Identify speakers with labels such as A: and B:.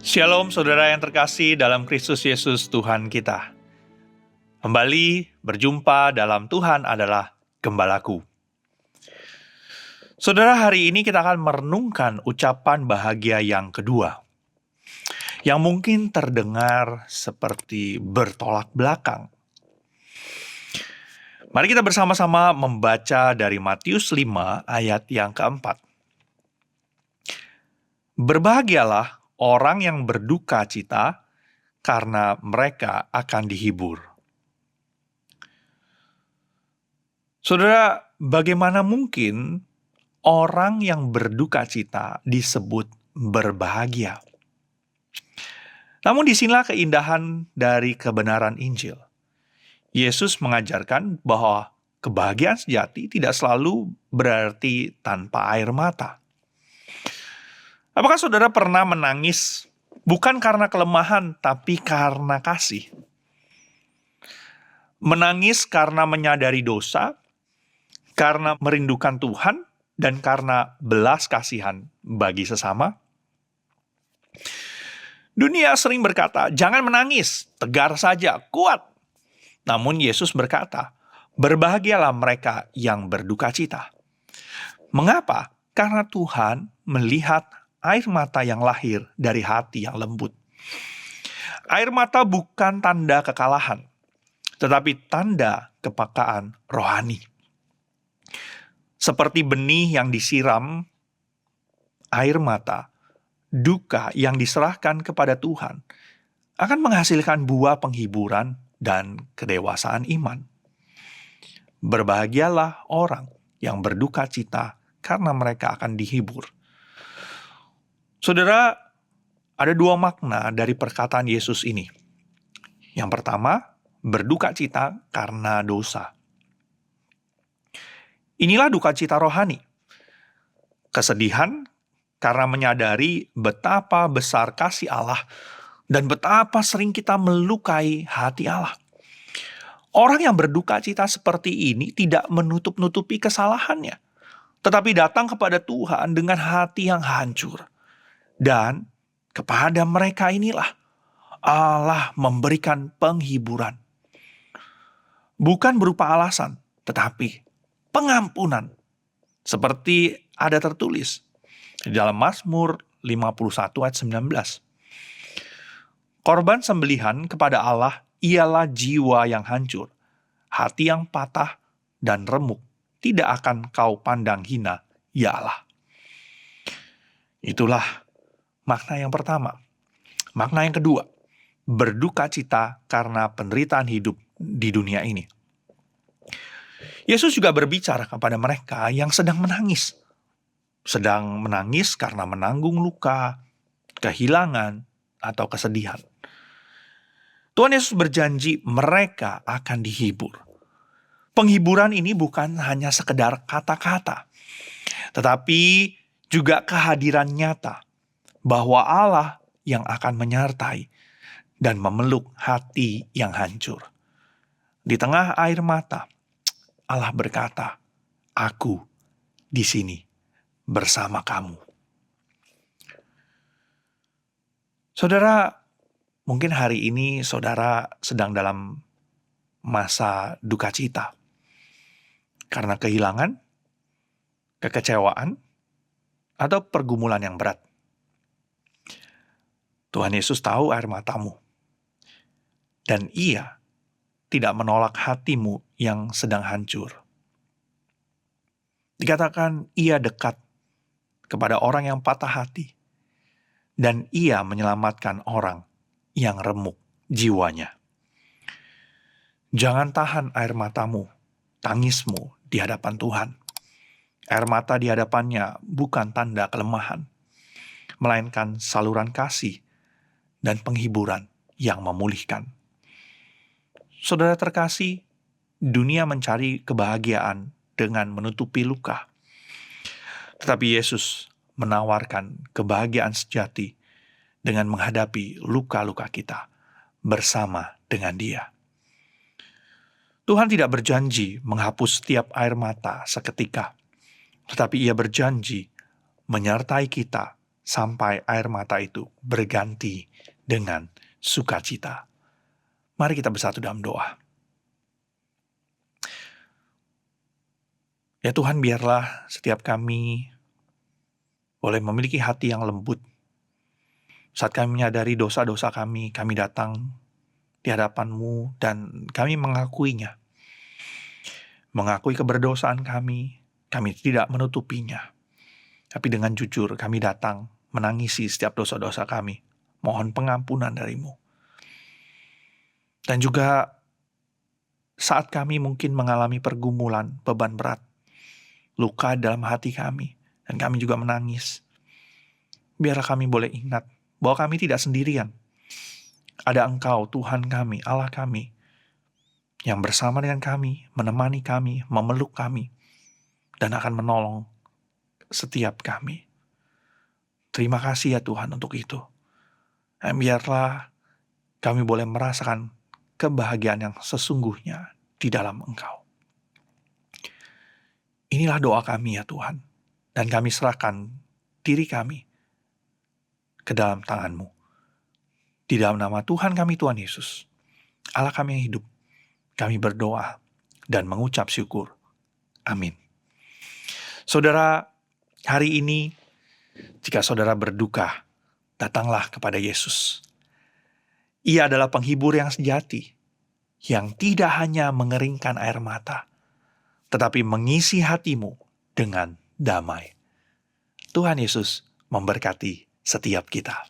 A: Shalom saudara yang terkasih dalam Kristus Yesus Tuhan kita. Kembali berjumpa dalam Tuhan adalah Gembalaku. Saudara, hari ini kita akan merenungkan ucapan bahagia yang kedua, yang mungkin terdengar seperti bertolak belakang. Mari kita bersama-sama membaca dari Matius 5 ayat yang keempat. Berbahagialah orang yang berduka cita, karena mereka akan dihibur. Saudara, bagaimana mungkin orang yang berduka cita disebut berbahagia? Namun disinilah keindahan dari kebenaran Injil. Yesus mengajarkan bahwa kebahagiaan sejati tidak selalu berarti tanpa air mata. Apakah saudara pernah menangis bukan karena kelemahan, tapi karena kasih? Menangis karena menyadari dosa, karena merindukan Tuhan, dan karena belas kasihan bagi sesama? Dunia sering berkata, jangan menangis, tegar saja, kuat. Namun Yesus berkata, berbahagialah mereka yang berduka cita. Mengapa? Karena Tuhan melihat air mata yang lahir dari hati yang lembut. Air mata bukan tanda kekalahan, tetapi tanda kepekaan rohani. Seperti benih yang disiram air mata, duka yang diserahkan kepada Tuhan akan menghasilkan buah penghiburan dan kedewasaan iman. Berbahagialah orang yang berduka cita karena mereka akan dihibur. Saudara, ada dua makna dari perkataan Yesus ini. Yang pertama, berduka cita karena dosa. Inilah duka cita rohani. Kesedihan karena menyadari betapa besar kasih Allah dan betapa sering kita melukai hati Allah. Orang yang berduka cita seperti ini tidak menutup-nutupi kesalahannya, tetapi datang kepada Tuhan dengan hati yang hancur. Dan kepada mereka inilah Allah memberikan penghiburan. Bukan berupa alasan, tetapi pengampunan. Seperti ada tertulis di dalam Mazmur 51 ayat 19. Korban sembelihan kepada Allah ialah jiwa yang hancur, hati yang patah dan remuk. Tidak akan kau pandang hina, ya Allah. Itulah makna yang pertama. Makna yang kedua, berduka cita karena penderitaan hidup di dunia ini. Yesus juga berbicara kepada mereka yang sedang menangis. Sedang menangis karena menanggung luka, kehilangan, atau kesedihan. Tuhan Yesus berjanji mereka akan dihibur. Penghiburan ini bukan hanya sekedar kata-kata, tetapi juga kehadiran nyata bahwa Allah yang akan menyertai dan memeluk hati yang hancur. Di tengah air mata, Allah berkata, "Aku di sini bersama kamu." Saudara, mungkin hari ini saudara sedang dalam masa duka cita karena kehilangan, kekecewaan, atau pergumulan yang berat. Tuhan Yesus tahu air matamu, dan Ia tidak menolak hatimu yang sedang hancur. Dikatakan Ia dekat kepada orang yang patah hati, dan Ia menyelamatkan orang yang remuk jiwanya. Jangan tahan air matamu, tangismu di hadapan Tuhan. Air mata di hadapannya bukan tanda kelemahan, melainkan saluran kasih dan penghiburan yang memulihkan. Saudara terkasih, dunia mencari kebahagiaan dengan menutupi luka. Tetapi Yesus menawarkan kebahagiaan sejati dengan menghadapi luka-luka kita bersama dengan Dia. Tuhan tidak berjanji menghapus setiap air mata seketika, tetapi Ia berjanji menyertai kita sampai air mata itu berganti dengan sukacita. Mari kita bersatu dalam doa. Ya Tuhan, biarlah setiap kami boleh memiliki hati yang lembut. Saat kami menyadari dosa-dosa kami datang di hadapan-Mu dan kami mengakuinya. Mengakui keberdosaan kami tidak menutupinya. Tapi dengan jujur kami datang menangisi setiap dosa-dosa kami. Mohon pengampunan dari-Mu. Dan juga saat kami mungkin mengalami pergumulan, beban berat, luka dalam hati kami, dan kami juga menangis. Biarlah kami boleh ingat bahwa kami tidak sendirian. Ada Engkau, Tuhan kami, Allah kami, yang bersama dengan kami, menemani kami, memeluk kami, dan akan menolong setiap kami. Terima kasih ya Tuhan untuk itu. Dan biarlah kami boleh merasakan kebahagiaan yang sesungguhnya di dalam Engkau. Inilah doa kami ya Tuhan. Dan kami serahkan diri kami ke dalam tangan-Mu. Di dalam nama Tuhan kami, Tuhan Yesus, Allah kami yang hidup, kami berdoa dan mengucap syukur. Amin. Saudara, hari ini jika saudara berduka, datanglah kepada Yesus. Ia adalah penghibur yang sejati, yang tidak hanya mengeringkan air mata, tetapi mengisi hatimu dengan damai. Tuhan Yesus memberkati setiap kita.